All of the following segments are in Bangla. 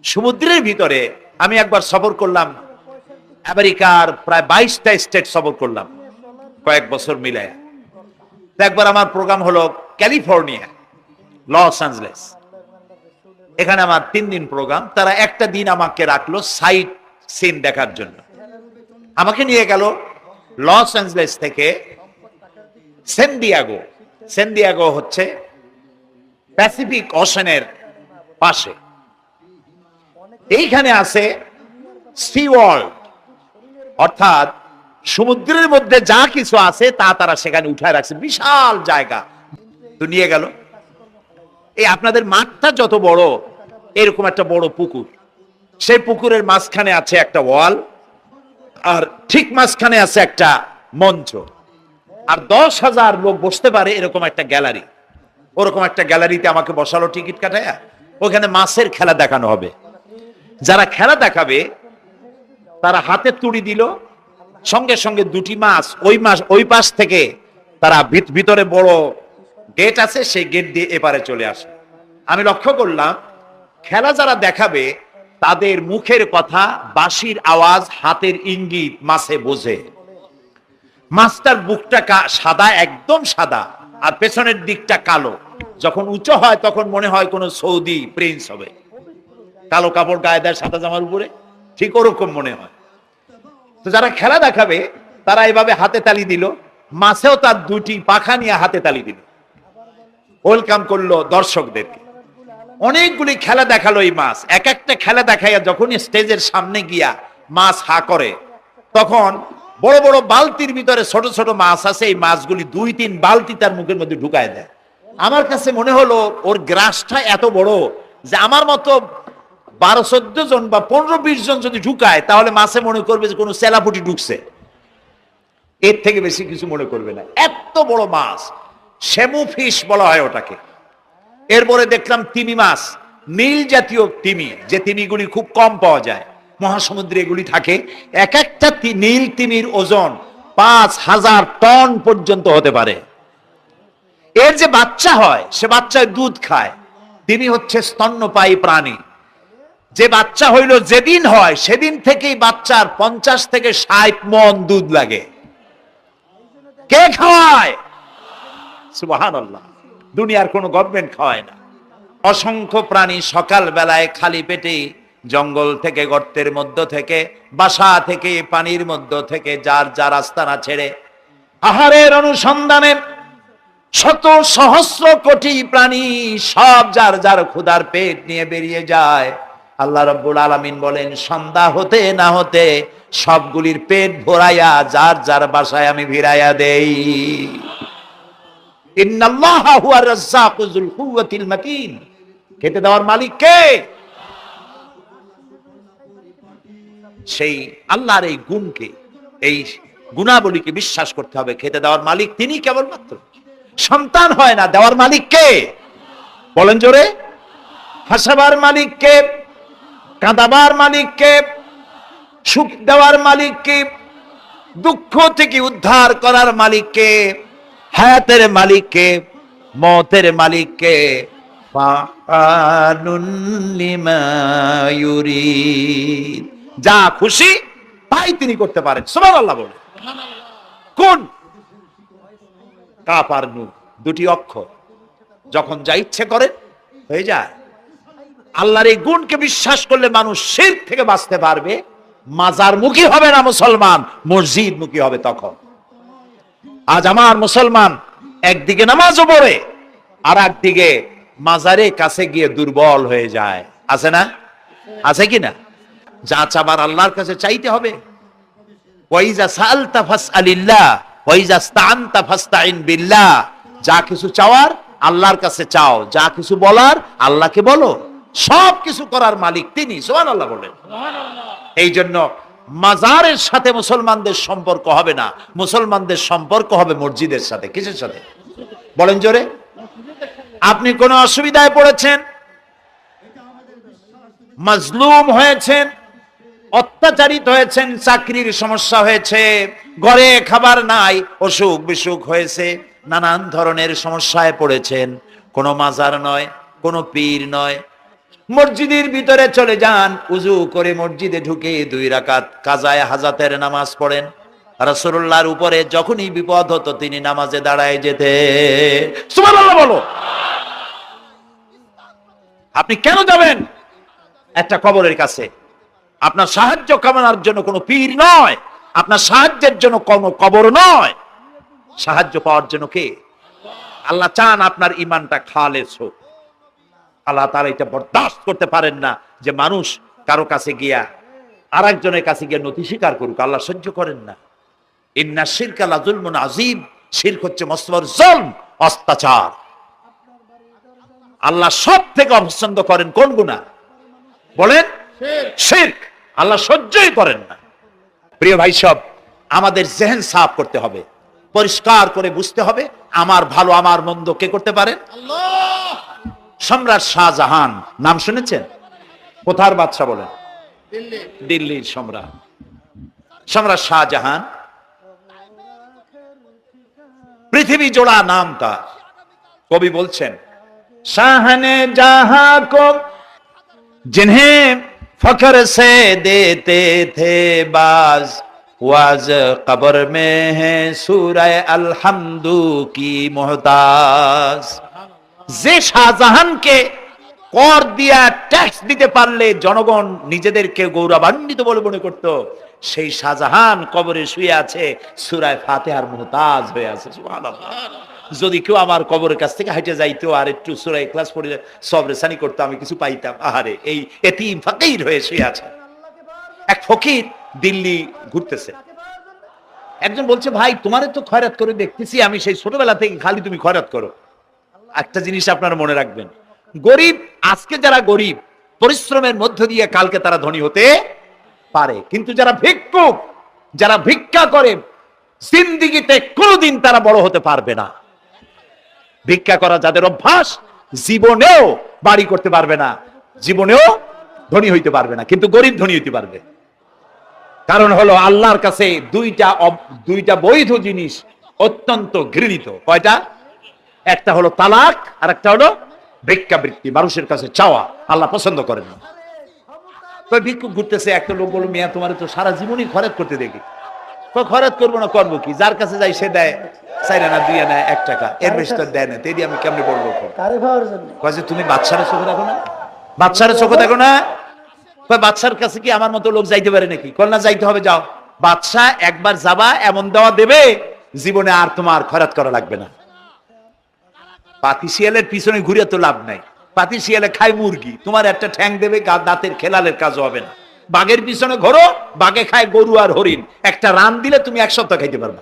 সমুদ্রের ভিতরে আমি একবার সফর করলাম, আমেরিকার প্রায় 22টা স্টেট সফর করলাম কয়েক বছর মিলায়। একবার আমার প্রোগ্রাম হলো ক্যালিফোর্নিয়া, লস অ্যাঞ্জেলেস। এখানে আমার 3 দিন প্রোগ্রাম। তারা একটা দিন আমাকে রাখলো সাইট সিন দেখার জন্য। আমাকে নিয়ে গেল লস অ্যাঞ্জেলেস থেকে সান দিয়েগো। সান দিয়েগো হচ্ছে প্যাসিফিক ওশানের পাশে। এইখানে আছে সি ওয়ার্ল্ড, অর্থাৎ সমুদ্রের মধ্যে যা কিছু আছে তা তারা সেখানে উঠায় রাখছে, বিশাল জায়গা। তো নিয়ে গেল, এই আপনাদের মাঠটা যত বড় এরকম একটা বড় পুকুর, সেই পুকুরের মাঝখানে আছে একটা ওয়াল, আর ঠিক মাঝখানে আছে একটা মঞ্চ, আর 10,000 লোক বসতে পারে এরকম একটা গ্যালারি। ওরকম একটা গ্যালারিতে আমাকে বসালো টিকিট কাটায়া। ওখানে মাছের খেলা দেখানো হবে। যারা খেলা দেখাবে তারা হাতে তুড়ি দিল, সঙ্গে সঙ্গে 2টি মাছ ওই পাশ থেকে তারা ভিতরে বড় গেট আছে, সেই গেট দিয়ে এপারে চলে আসে। আমি লক্ষ্য করলাম খেলা যারা দেখাবে তাদের মুখের কথা, বাঁশির আওয়াজ, হাতের ইঙ্গিত মাছে বোঝে। মাছটার বুকটা সাদা, একদম সাদা, আর পেছনের দিকটা কালো। যখন উঁচু হয় তখন মনে হয় কোন সৌদি প্রিন্স হবে, কালো কাপড় গায়ে দেয় সাদা জামার উপরে, ঠিক ওরকম মনে হয়। তো যারা খেলা দেখাবে তারা এইভাবে হাতে তালি দিল, মাছেও তার 2টি পাখা নিয়ে হাতে তালি দিল, ওয়েলকাম করলো দর্শকদেরকে। অনেকগুলি খেলা দেখালো এই মাছ। এক একটা খেলা দেখাইয়া যখন স্টেজের সামনে গিয়া মাছ হা করে, তখন বড় বড় বালতির ভিতরে ছোট ছোট মাছ আছে, এই মাছগুলি 2-3 বালতি তার মুখের মধ্যে ঢুকায় দেয়। আমার কাছে মনে হলো ওর গ্রাসটা এত বড় যে আমার মতো 12-14 জন বা 15-20 জন যদি ঢুকায় তাহলে মাছে মনে করবে যে কোনো চেলাপুটি ঢুকছে, এর থেকে বেশি কিছু মনে করবে না। এত বড় মাছ, শ্যামু ফিশ বলা হয় ওটাকে। এরপরে দেখলাম তিমি মাছ, নীল জাতীয় তিমি, যে তিমিগুলি খুব কম পাওয়া যায় মহাসমুদ্রে, এগুলি থাকে। এক একটা নীল তিমির ওজন 5,000 টন পর্যন্ত হতে পারে। এর যে বাচ্চা হয় সে বাচ্চায় দুধ খায়। তিমি হচ্ছে স্তন্যপায়ী প্রাণী। যে বাচ্চা হইল যেদিন হয় সেদিন থেকেই বাচ্চার 50 থেকে 60 মণ দুধ লাগে। কে খাওয়ায়? সুবহানাল্লাহ। দুনিয়ার কোনো গভর্নমেন্ট খাওয়ায় না। অসংখ্য প্রাণী সকাল বেলায় খালি পেটে জঙ্গল থেকে, গর্তের মধ্য থেকে, বাসা থেকে, পানির মধ্য থেকে যার যার আস্তানা ছেড়ে আহারের অনুসন্ধানে শত সহস্র কোটি প্রাণী সব যার যার ক্ষুধার পেট নিয়ে বেরিয়ে যায়। আল্লাহ রাব্বুল আলামিন বলেন, সন্ধ্যা হতে না হতে সবগুলির পেট ভরাইয়া যার যার বাসায় আমি ভিড়াইয়া দেই। ইন্নাল্লাহা হুয়ার রাজ্জাকু যুল কুওয়াতিল মাতিন। খেতে দেওয়ার মালিক কে? সেই আল্লাহর এই গুণকে, এই গুণাবলীকে বিশ্বাস করতে হবে। খেতে দেওয়ার মালিক তিনি কেবলমাত্র। সন্তান হয় না, দেওয়ার মালিক কে? বলেন জোরে। হাসাবার মালিক কে? কাঁদাবার মালিক কে? সুখ দেওয়ার মালিক কে? দুঃখ থেকে উদ্ধার করার মালিক কে? হায়াতের মালিক কে? মওতের মালিক কে? ফাআলুন লিমা ইউরিদ। যা খুশি তাই তিনি করতে পারেন। সুবহানাল্লাহ বলে। কোন? কাফ আর নুন, 2টি অক্ষর। যখন যা ইচ্ছে করে হয়ে যায়। আল্লাহর এই গুণকে বিশ্বাস করলে মানুষ শিরক থেকে বাঁচতে পারবে। মাজার মুখী হবে না মুসলমান, মসজিদ মুখী হবে তখন। আজ আমার মুসলমান একদিকে নামাজও পড়ে আর একদিকে মাজারে কাছে গিয়ে দুর্বল হয়ে যায়। আছে না? আছে কি না? যা চাবার আল্লাহর কাছে চাইতে হবে। ওয়াইজা সাআলতা ফাসআলিল্লাহ ওয়াইজা ইসতাআনতা ফাসতাইন বিল্লাহ। যা কিছু চাওয়ার আল্লাহর কাছে চাও, যা কিছু বলার আল্লাহকে বলো। সব কিছু করার মালিক তিনি। সুবহানাল্লাহ বলেন। এই জন্য মাজারের সাথে মুসলমানদের সম্পর্ক হবে না, মুসলমানদের সম্পর্ক হবে মসজিদের সাথে। কিসের সাথে? বলেন জোরে। আপনি কোন অসুবিধায় পড়েছেন, মাজলুম হয়েছেন, অত্যাচারিত হয়েছেন, চাকরির সমস্যা হয়েছে, ঘরে খাবার নাই, অসুখ বিসুখ হয়েছে, নানান ধরনের সমস্যায় পড়েছেন, কোনো মাজার নয়, কোনো পীর নয়, মসজিদের ভিতরে চলে যান, উজু করে মসজিদে ঢুকে 2 রাকাত কাজায়ে হাজাতের নামাজ পড়েন। রাসূলুল্লাহর উপরে যখনই বিপদ হতো তিনি নামাজে দাঁড়ায় যেতে। সুবহানাল্লাহ বলো। আপনি কেন যাবেন একটা কবরের কাছে? আপনার সাহায্য কামনার জন্য কোনো পীর নয়, আপনার সাহায্যের জন্য কোনো কবর নয়, সাহায্য পাওয়ার জন্য কে? আল্লাহ চান আপনার ঈমানটা খালেস হোক। আল্লাহ তাআলা এটা বরদাস্ত করতে পারেন না যে মানুষ কারো কাছে গিয়া আরেকজনের কাছে গিয়ে নথি স্বীকার করুক। আল্লাহ সহ্য করেন না। ইন্না শিরকা লাযুলমুন আযীম, শিরক হচ্ছে মস্ত বড় জুলম, অত্যাচার। আল্লাহ সব থেকে অপছন্দ করেন কোন গুনাহ বলেন? শিরক। আল্লাহ সহ্যই করেন না। প্রিয় ভাই সব, আমাদের জেহেন সাফ করতে হবে, পরিষ্কার করে বুঝতে হবে আমার ভালো আমার মন্দ কে করতে পারেন? আল্লাহ। সম্রাট শাহজাহান নাম শুনেছেন? কোথার বাদশা বলেন? দিল্লির সম্রাট। সম্রাট শাহজাহান পৃথিবী জোড়া নাম তার। কবি বলছেন, শাহনে জাহাं को जिन्हें फख्र से देते थे बाज, वाज कब्र में है सूरह अलहम्दु की मोहताज। যে শাহজাহানকে কর দিয়া ট্যাক্স দিতে পারলে জনগণ নিজেদেরকে গৌরবান্বিত বলে মনে করত, সেই শাহজাহান কবরে শুয়ে আছে, সূরা ফাতিহার মুহতাজ হয়ে আছে। সুবহানাল্লাহ। যদি কেউ আমার কবরের কাছ থেকে হেঁটে যাইতো আর একটু সূরা ইখলাস পড়ে সবরেসানি করতো, আমি কিছু পাইতাম। আহারে, এই এতিম ফকির হয়ে শুয়ে আছে। এক ফকির দিল্লি ঘুরতেছে। একজন বলছে, ভাই তোমারে তো খয়রাত করে দেখতেছি আমি সেই ছোটবেলা থেকে, খালি তুমি খয়রাত করো। একটা জিনিস আপনারা মনে রাখবেন, গরিব, আজকে যারা গরিব পরিশ্রমের মধ্য দিয়ে কালকে তারা ধনী হতে পারে, কিন্তু যারা ভিক্ষুক, যারা ভিক্ষা করে, জিন্দেগিতে কোনোদিন তারা বড় হতে পারবে না। ভিক্ষা করা যাদের অভ্যাস, জীবনেও বাড়ি করতে পারবে না, জীবনেও ধনী হইতে পারবে না, কিন্তু গরিব ধনী হইতে পারবে। কারণ হলো আল্লাহর কাছে দুইটা বৈধ জিনিস অত্যন্ত ঘৃণিত। কয়টা? একটা হলো তালাক, আর একটা হলো ভিক্ষাবৃত্তি, মানুষের কাছে চাওয়া। আল্লাহ পছন্দ করেন না। তো ভিক্ষুক ঘুরতেছে, একটা লোক বলল, মিয়া তোমার তো সারা জীবনই খরচ করতে দেখি। খরচ করবো না, করবো কি? যার কাছে যাই সে দেয় 4 আনা 2 আনা 1 টাকা, এর বেশি তো দেয় না। তেদি আমি কেমনে বলবো? তুমি বাচ্চারা চোখে দেখো না? বাচ্চারা চোখে দেখো না? বাচ্চার কাছে কি আমার মতো লোক যাইতে পারে নাকি? কল না, যাইতে হবে, যাও। বাচ্চা একবার যাবা, এমন দেওয়া দেবে জীবনে আর তোমার খরচ করা লাগবে না। পাতি শিয়ালের পিছনে ঘুরে তো লাভ নাই। পাতি শিয়ালে খায় মুরগি, তোমার একটা ঠ্যাং দেবে, দাঁতের খেলালের কাজ হবে না। বাঘের পিছনে ঘোরো, বাঘে খায় গরু আর হরিণ, একটা রান দিলে তুমি 1 সপ্তাহ খাইতে পারবা।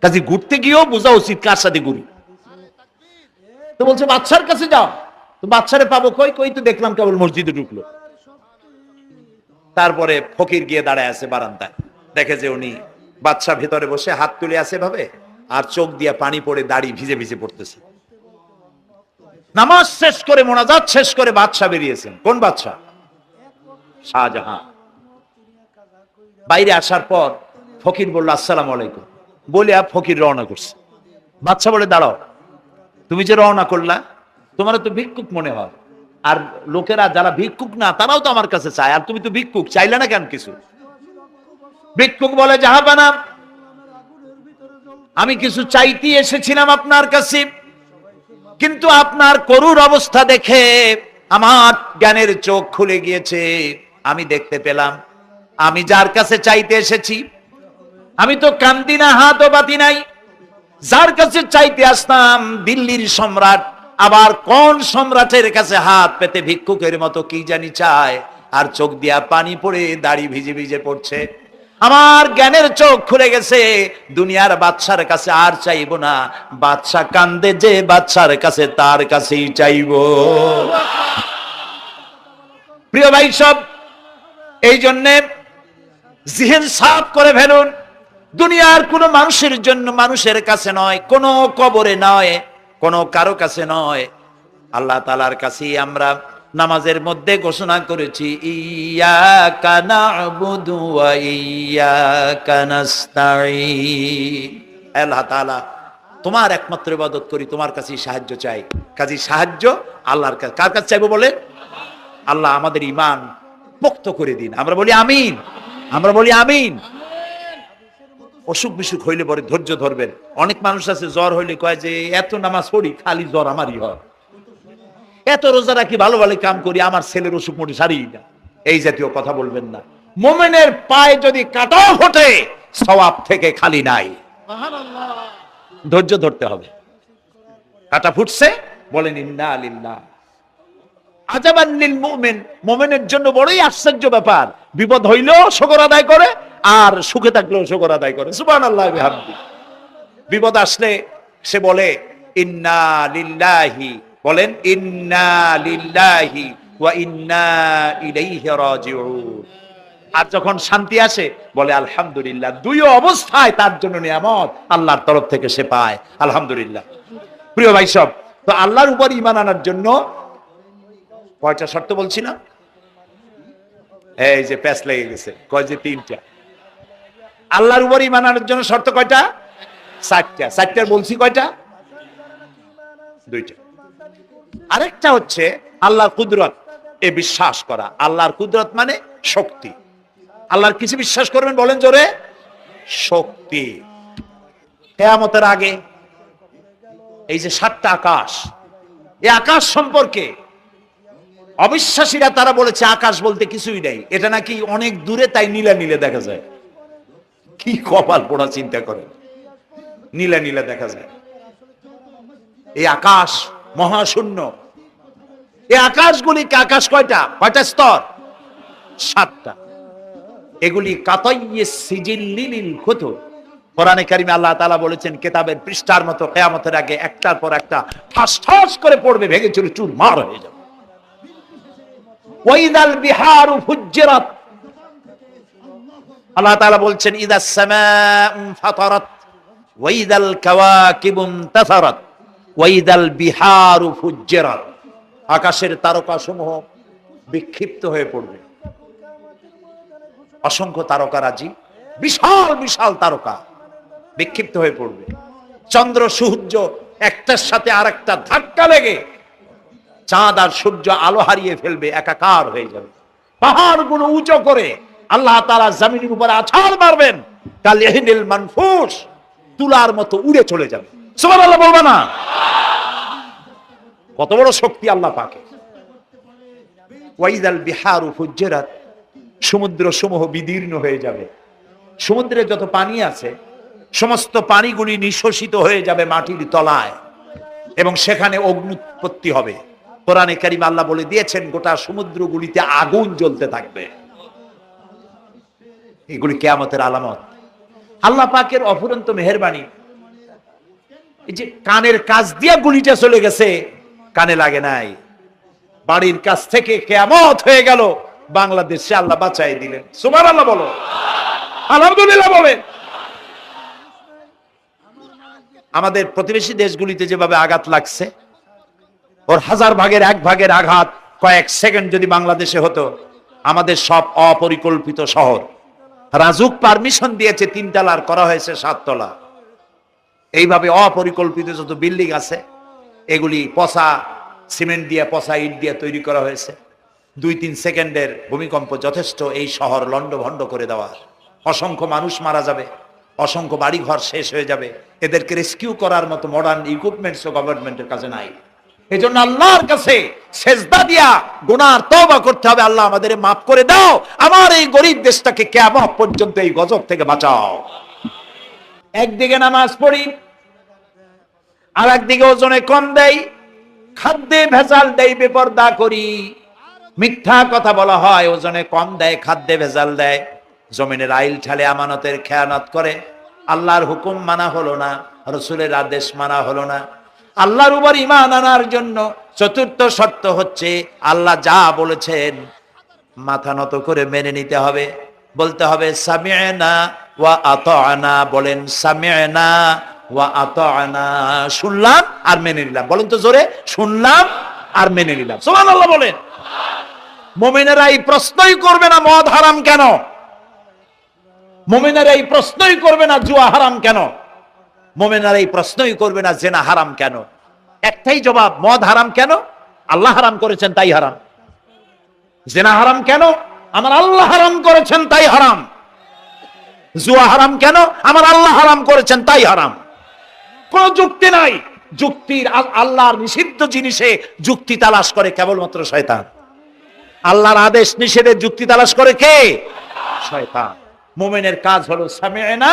কাজে ঘুরতে গিয়েও বোঝা উচিত কার সাথে ঘুরি। তো বলছে বাচ্চার কাছে যাও। তো বাচ্চারে পাবো কই? কই তো দেখলাম কেবল মসজিদে ঢুকলো। তারপরে ফকির গিয়ে দাঁড়ায় আছে বারান্দায়, দেখে যে উনি বাচ্চা ভেতরে বসে হাত তুলে আছে ভাবে, আর চোখ দিয়ে পানি পড়ে দাড়ি ভিজে ভিজে পড়তেছে। নামাজ শেষ করে, মোনাজাত শেষ করে বাদশা বেরিয়েছেন। কোন বাদশা? শাহজাহান। বাইরে আসার পর ফকির বলল, আসসালামু আলাইকুম বলে ফকির রওনা করছে। বাদশা বলে, দাঁড়াও, তুমি যে রওনা করলা, তোমার তো ভিক্ষুক মনে হয়, আর লোকেরা যারা ভিক্ষুক না তারাও তো আমার কাছে চায়, আর তুমি তো ভিক্ষুক, চাইলে না কেন কিছু? ভিক্ষুক বলে, জাহাপানা, আমি কিছু চাইতে এসেছিলাম আপনার কাছে, কিন্তু আপনার করুণ অবস্থা দেখে আমার জ্ঞানের চোখ খুলে গিয়েছে। আমি দেখতে পেলাম আমি যার কাছে চাইতে এসেছি, আমি তো কান্দি না, হাতও বাতি নাই। যার কাছে চাইতে আসতাম দিল্লির সম্রাট, আবার কোন সম্রাটের কাছে হাত পেতে ভিক্ষুকের মতো কি জানি চায়, আর চোখ দিয়া পানি পড়ে দাড়ি ভিজে ভিজে পড়ছে। আমার জ্ঞানের চোখ খুলে গেছে, দুনিয়ার বাদশার কাছে আর চাইবো না। বাদশা কান্দে যে বাদশার কাছে, তার কাছেই চাইবো। প্রিয় ভাই সব, এই জন্যে জিহন সাফ করে ফেলুন। দুনিয়ার কোন মানুষের জন্য, মানুষের কাছে নয়, কোন কবরে নয়, কোন কারো কাছে নয়, আল্লাহ তাআলার কাছেই আমরা নামাজের মধ্যে ঘোষণা করেছি, ইয়াকা না'বুদু ওয়া ইয়াকা নাস্তাঈন। আল্লাহ তাআলা, তোমার একমাত্র ইবাদত করি, তোমার কাছেই সাহায্য চাই। কাজেই সাহায্য আল্লাহর কাছে। কার কাছে চাইবো বলে? আল্লাহ আমাদের ঈমান পোক্ত করে দিন। আমরা বলি আমিন, আমরা বলি আমিন। অসুখ বিসুখ হইলে পরে ধৈর্য ধরবেন। অনেক মানুষ আছে জ্বর হইলে কয় যে এত নামাজ পড়ি খালি জ্বর আমারই হয়, এত রোজা রাখি ভালো ভালো কাম করি আমার ছেলের অসুখ মোটে সারিই না। এই জাতীয় কথা বলবেন না। মুমিনের পায়ে যদি কাঁটাও ফোটে সওয়াব থেকে খালি নাই, ধৈর্য ধরতে হবে। কাঁটা ফুটছে বলেন ইন্না লিল্লাহ। আজাবান লিল মুমিন, মুমিনের জন্য বড়ই আশ্চর্য ব্যাপার, বিপদ হইলেও শুকর আদায় করে আর সুখে থাকলেও শুকর আদায় করে। সুবহানাল্লাহ বিহামদি। বিপদ আসলে সে বলে ইন্না লিল্লাহি, বলেন ইন্না লিল্লাহি ওয়া ইন্না ইলাইহি রাজিউন। আর যখন শান্তি আসে বলে আলহামদুলিল্লাহ। দুই অবস্থায় তার জন্য নিয়ামত আল্লাহর তরফ থেকে সে পায়, আলহামদুলিল্লাহ। প্রিয় ভাই সব, তো আল্লাহর উপর ঈমান আনার জন্য কয়টা শর্ত বলছি না? এই যে প্যাচ লেগে গেছে, কয় যে তিনটা। আল্লাহর উপর ঈমান আনার জন্য শর্ত কয়টা? চারটা। চারটার বলছি কয়টা? দুইটা। আরেকটা হচ্ছে আল্লাহর কুদরত, এ বিশ্বাস করা। আল্লাহর কুদরত মানে শক্তি। আল্লাহর কিছু বিশ্বাস করবেন বলেন জোরে? শক্তি। কিয়ামতের আগে এই যে 7টা আকাশ, এই আকাশ সম্পর্কে অবিশ্বাসীরা তারা বলেছে আকাশ বলতে কিছুই নেই, এটা নাকি অনেক দূরে, তাই নীলা নীলে দেখা যায়। কি কপাল পোড়া চিন্তা করেন, নীলা নীলা দেখা যায়। এই আকাশ মহাশূন্য। এই আকাশগুলিকে, আকাশ কয়টা? কয়টা স্তর? 7টা। এগুলি কাতাইয়ে সিজিল্লিল কুতুব। কোরআনে কারিমে আল্লাহ তাআলা বলেছেন কিতাবের পৃষ্ঠার মতো কিয়ামতের আগে একটার পর একটা ঠাস ঠাস করে পড়বে, ভেঙে চুরে চুরমার হয়ে যাবে। ওয়াইদাল বিহারু ফুজ্জিরাত, আল্লাহ তাআলা বলছেন ইদাস সামাউ ফাতারাত ওয়াইদাল কাওয়াকিবু ইনতাসারাত ওয়াইদাল বিহারু ফুজ্জিরাত। আকাশের তারকাসমূহ বিক্ষিপ্ত হয়ে পড়বে। অসংখ্য তারকারাজি, বিশাল বিশাল তারকা বিক্ষিপ্ত হয়ে পড়বে। চন্দ্র সূর্য একটার সাথে আরেকটা ধাক্কা লেগে চাঁদ আর সূর্য আলো হারিয়ে ফেলবে, একাকার হয়ে যাবে। পাহাড়গুলো উঁচু করে আল্লাহ তাআলা জমিনের উপরে আছাড় মারবেন, কাল ইহনিল মানফুস, তুলার মতো উড়ে চলে যাবে। সুবহানাল্লাহ বলবা না? কত বড় শক্তি আল্লাহ পাকের। ওয়াইদাল বিহারু ফুজ্জিরাত, সমুদ্র সমূহ বিদীর্ণ হয়ে যাবে। সমুদ্রে যত পানি আছে সমস্ত পানিগুলি নিঃশোষিত হয়ে যাবে মাটির তলায়, এবং সেখানে অগ্নুৎপত্তি হবে। কোরআনে কারিমে আল্লাহ বলে দিয়েছেন গোটা সমুদ্রগুলিতে আগুন জ্বলতে থাকবে। এগুলি কিয়ামতের আলামত। আল্লাহ পাকের অফুরন্ত মেহেরবানি। এই যে কানের কাছ দিয়া গুলিটা চলে গেছে, কানে লাগে নাই। বাড়ির কাছ থেকে কিয়ামত হয়ে গেল, বাংলাদেশে আল্লাহ বাঁচাই দিলেন। সুবহানাল্লাহ বলো, আলহামদুলিল্লাহ বলেন। আমাদের প্রতিবেশী দেশগুলিতে যেভাবে আঘাত লাগছে, ওর 1000 ভাগের 1 ভাগের আঘাত কয়েক সেকেন্ড যদি বাংলাদেশে হতো, আমাদের সব অপরিকল্পিত শহর, রাজুক পারমিশন দিয়েছে 3 তলার, করা হয়েছে 7 তলা। এইভাবে অপরিকল্পিত যত বিল্ডিং আছে এগুলি পচা সিমেন্ট দিয়ে, পচা ইট দিয়ে তৈরি করা হয়েছে। 2-3 সেকেন্ডের ভূমিকম্প যথেষ্ট এই শহর লন্ডভন্ড করে দেওয়ার। অসংখ্য মানুষ মারা যাবে, অসংখ্য বাড়ি ঘর শেষ হয়ে যাবে। এদেরকে রেস্কিউ করার মতো মডার্ন ইকুইপমেন্টসও গভর্নমেন্টের কাছে নাই। এজন্য আল্লাহর কাছে সেজদা দিয়া গুনার তওবা করতে হবে, আল্লাহ আমাদের মাফ করে দাও, আমার এই গরিব দেশটাকে কিয়ামত পর্যন্ত এই গজব থেকে বাঁচাও। একদিকে নামাজ পড়ি, আর একদিকে ওজনে কম দেই, খাদ্যে ভেজাল দেই, বেপরদা করি, মিথ্যা কথা বলা হয়, ওজনে কম দেয়, খাদ্যে ভেজাল দেয়, জমিনের আইল ঠালে আমানতের খেয়ানত করে। আল্লাহর হুকুম মানা হলো না, রাসূলের আদেশ মানা হলো না। আল্লাহর উপর ঈমান আনার জন্য চতুর্থ শর্ত হচ্ছে আল্লাহ যা বলেছেন মাথা নত করে মেনে নিতে হবে, বলতে হবে সামি'না ওয়া আতা'না। বলেন সামি'না ওয়া আতা'না, শুনলাম আর মেনে নিলাম। বলেন তো জোরে, শুনলাম আর মেনে নিলাম। সুবহানাল্লাহ বলেন। মুমিনেরা এই প্রশ্নই করবে না মদ হারাম কেন, মুমিনেরা এই প্রশ্নই করবে না জুয়া হারাম কেন, মুমিনেরা এই প্রশ্নই করবে না জেনা হারাম কেন। একটাই জবাব, মদ হারাম কেন? আল্লাহ হারাম করেছেন তাই হারাম। জিনা হারাম কেন? আমার আল্লাহ হারাম করেছেন তাই হারাম। জুয়া হারাম কেন? আমার আল্লাহ হারাম করেছেন তাই হারাম। কোন যুক্তি নাই। যুক্তির আল্লাহর নিষিদ্ধ জিনিসে যুক্তি তালাশ করে কেবলমাত্র শয়তান। আল্লাহর আদেশ নিষেধের যুক্তি তালাশ করে কে? শয়তান। মুমিনের কাজ হলো সামি'না,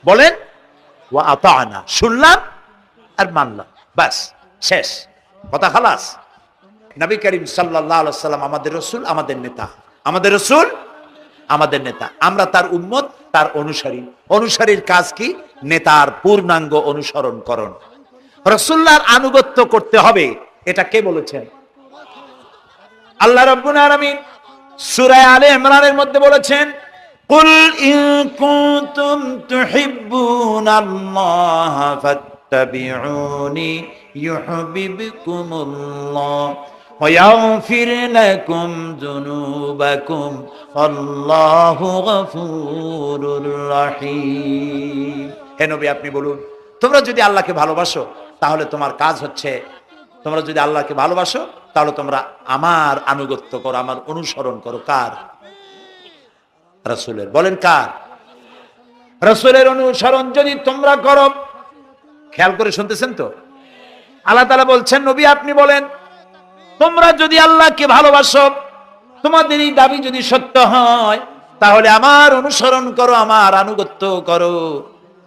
বলেন, ওয়া আতা'না, শুনলাম আর মানলাম, বাস, শেষ কথা, খালাস। নবী করিম সাল্লাল্লাহু আলাইহি ওয়াসাল্লাম আমাদের রাসূল, আমাদের নেতা। আমাদের রাসূল আমাদের নেতা, আমরা তার উম্মত, তার অনুসারী। অনুসারীর কাজ কি? নেতার পূর্ণাঙ্গ অনুসরণ করণ। রাসূলুল্লাহর আনুগত্য করতে হবে, এটা কে বলেছেন? আল্লাহ রাব্বুল আলামিন সূরা আলে ইমরানের মধ্যে বলেছেন, কুল ইন কুনতুম তুহিব্বুনাল্লাহ ফাত্তাবিউনি ইউহিব্বুকুমুল্লাহ ওয়া ইয়াগফির লাকুম যুনুবাকুম আল্লাহু গফুরুর রহিম। হে নবী, আপনি বলুন, তোমরা যদি আল্লাহকে ভালোবাসো তাহলে তোমার কাজ হচ্ছে, তোমরা যদি আল্লাহকে ভালোবাসো তাহলে তোমরা আমার আনুগত্য করো, আমার অনুসরণ করো। কার? রাসূলের। বলেন কার? রাসূলের অনুসরণ যদি তোমরা করো, খেয়াল করে শুনতেছেন তো, আল্লাহ তাআলা বলছেন, নবী আপনি বলেন, তোমরা যদি আল্লাহকে ভালোবাসো, তোমাদের এই দাবি যদি সত্য হয়, তাহলে আমার অনুসরণ করো, আমার আনুগত্য করো।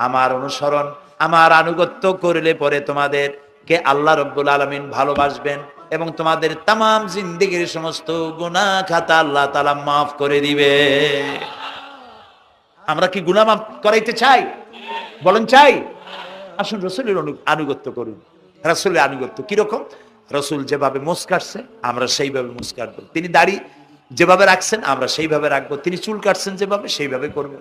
আমার অনুসরণ, আমার আনুগত্য করলে পরে তোমাদেরকে আল্লাহ রাব্বুল আলামিন ভালোবাসবেন এবং তোমাদের তামাম জিন্দেগীর সমস্ত গুনাহ খাতা আল্লাহ তাআলা মাফ করে দিবে। আমরা কি গুনাহ মাফ করাইতে চাই? বলেন চাই? আসুন রাসূলের আনুগত্য করুন। রাসূলের আনুগত্য কিরকম? রাসূল যেভাবে মুছ কাটছে আমরা সেইভাবে মুছ কাটবো। তিনি দাড়ি যেভাবে রাখছেন আমরা সেইভাবে রাখবো। তিনি চুল কাটছেন যেভাবে সেইভাবে করব।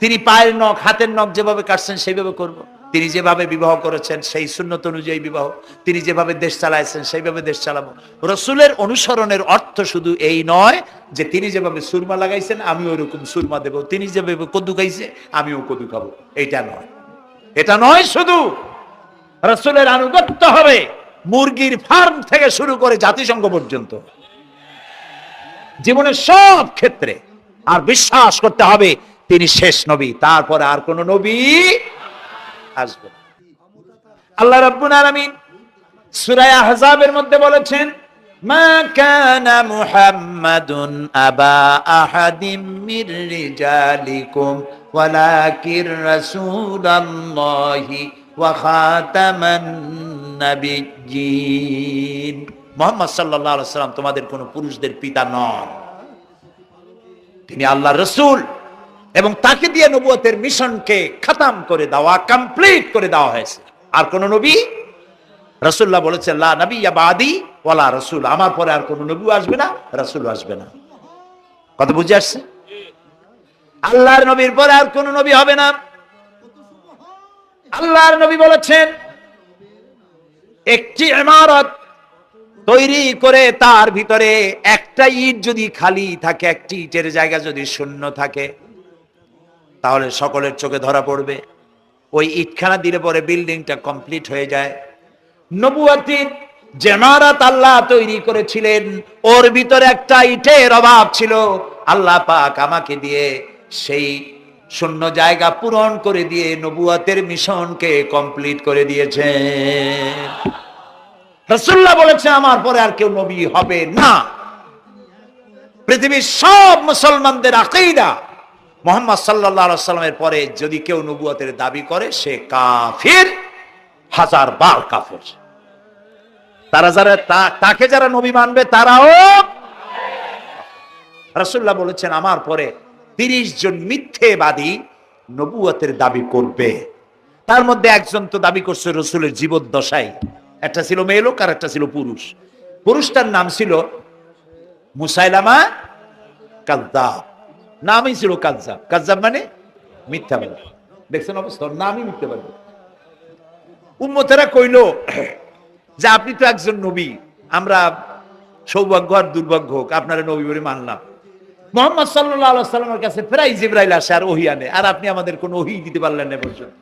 তিনি পায়ের নখ, হাতের নখ যেভাবে কাটছেন সেইভাবে করব। তিনি যেভাবে বিবাহ করেছেন সেই সুন্নত অনুযায়ী বিবাহ, তিনি যেভাবে দেশ চালাইছেন সেইভাবে দেশ চালাবো। রাসূলের অনুসরণের অর্থ শুধু এই নয় যে তিনি যেভাবে সুরমা লাগাইছেন আমি ওইরকম সুরমা দেব, তিনি যেভাবে কদু খাইছে আমিও কদু খাবো, এটা নয়। এটা নয়, শুধু রাসূলের আনুগত্য হবে মুরগির ফার্ম থেকে শুরু করে জাতিসংঘ পর্যন্ত, জীবনের সব ক্ষেত্রে। আর বিশ্বাস করতে হবে তিনি শেষ নবী, তারপরে আর কোন নবী আসবে না। আল্লাহ রাব্বুল আলামিন সূরা আহজাবের মধ্যে বলেছেন, মা কানা মুহাম্মাদুন আবা আহাদিম মির রিজালিকুম ওয়ালাকির রাসূলুল্লাহি ওয়া খাতামান নাবিয়্যিন। মুহাম্মদ সাল্লাল্লাহু আলাইহি ওয়াসাল্লাম তোমাদের কোন পুরুষদের পিতা নন, তিনি আল্লাহর রাসূল এবং তাকে দিয়ে নবুয়তের মিশনকে খতম করে দেওয়া, কমপ্লিট করে দেওয়া হয়েছে। আর কোন নবী, রাসূলুল্লাহ বলেছেন, লা নাবিয়্যা বাদি ওয়ালা রাসূল, আমার পরে আর কোন নবী আসবে না, রাসূল আসবে না। কথা বুঝে আসছে? আল্লাহর নবীর পরে আর কোন নবী হবে না। আল্লাহর নবী বলেছেন, একটি ইমারত তৈরি করে তার ভিতরে একটা ইট যদি খালি থাকে, একটি ইটের জায়গা যদি শূন্য থাকে, তাহলে সকলের চোখে ধরা পড়বে। ওই ইটখানা দিলে পরে বিল্ডিংটা কমপ্লিট হয়ে যায়। নবুয়তের যে ইমারত আল্লাহ তৈরি করেছিলেন, ওর ভিতরে একটা ইটের অভাব ছিল। আল্লাহ পাক আমাকে দিয়ে সেই শূন্য জায়গা পূরণ করে দিয়ে নবুয়তের মিশনকে কমপ্লিট করে দিয়েছেন। রাসূলুল্লাহ বলেছে, আমার পরে আর কেউ নবী হবে না। পৃথিবীর সব মুসলমানদের আকীদা, মুহাম্মদ সাল্লাল্লাহু আলাইহি ওয়াসাল্লামের পরে যদি কেউ নবুয়তের দাবি করে সে কাফির, হাজার বার কাফির। তারা যারা তাকে যারা নবী মানবে তারাও। রাসূলুল্লাহ বলেছেন, আমার পরে 30 জন মিথ্যেবাদী নবুয়তের দাবি করবে। তার মধ্যে একজন তো দাবি করছে রাসূলের জীবদ্দশায়, একটা ছিল মেয়ে লোক আর একটা ছিল পুরুষ। পুরুষটার নাম ছিল মুসাইলামা কাযযাব, নামই ছিল কাযযাব। কাযযাব মানে মিথ্যাবাদী। দেখছেন অবস্থা, নামই মিথ্যাবাদী। উম্মতেরা কইল যে আপনি তো একজন নবী, আমরা সৌভাগ্য আর দুর্ভাগ্য হোক আপনারা নবী বলে মানলাম। মুহাম্মদ সাল্লাল্লাহু আলাইহি ওয়াসাল্লামের কাছে প্রায় জিবরাইল আসে আর ওহী আনে, আর আপনি আমাদের কোনো ওহী দিতে পারলেন না পর্যন্ত।